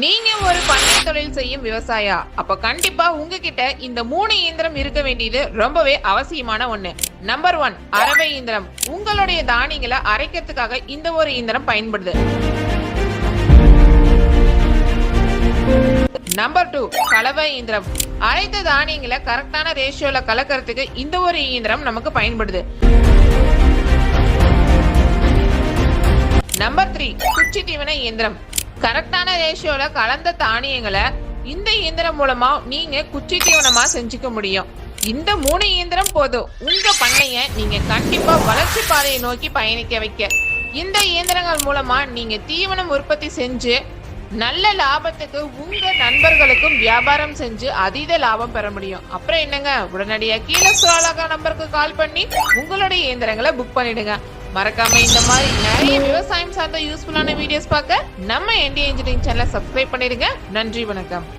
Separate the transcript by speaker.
Speaker 1: நீங்க ஒரு பண்ணை தொழில் செய்யும் விவசாயா, அப்ப கண்டிப்பா உங்ககிட்ட இந்த 3 இயந்திரம் இருக்க வேண்டியது ரொம்பவே அவசியமான ஒண்ணு. நம்பர் 1 அரவை இயந்திரம். உங்களுடைய தானியங்களை அரைக்கிறதுக்காக இந்த ஒரு இயந்திரம் பயன்படுது. நம்பர் 2 கலவை இயந்திரம். அரைத்த தானியங்களை கரெக்டான ரேஷியோல கலக்கிறதுக்கு இந்த ஒரு இயந்திரம் நமக்கு பயன்படுது. நம்பர் 3 குச்சி தீவன இயந்திரம். கரெக்டான ரேஷியோல கலந்த தானியங்களை இந்த இயந்திரம் மூலமா நீங்க குச்சி தீவனமா செஞ்சுக்க முடியும். இந்த 3 இயந்திரம் போதும் உங்க பண்ணைய நீங்க கண்டிப்பா வளர்ச்சி பாதையை நோக்கி பயணிக்க வைக்க. இந்த இயந்திரங்கள் மூலமா நீங்க தீவனம் உற்பத்தி செஞ்சு நல்ல லாபத்துக்கு உங்க நண்பர்களுக்கும் வியாபாரம் செஞ்சு அதீத லாபம் பெற முடியும். அப்புறம் என்னங்க, உடனடியா கீழே ஸ்க்ரால் நம்பருக்கு கால் பண்ணி உங்களுடைய இயந்திரங்களை புக் பண்ணிடுங்க. மறக்காம இந்த மாதிரி நிறைய விவசாயம் சார்ந்த யூஸ்ஃபுல்லான வீடியோஸ் பார்க்க நம்ம என்டி இன்ஜினியரிங் சேனலை சப்ஸ்கிரைப் பண்ணிடுங்க. நன்றி, வணக்கம்.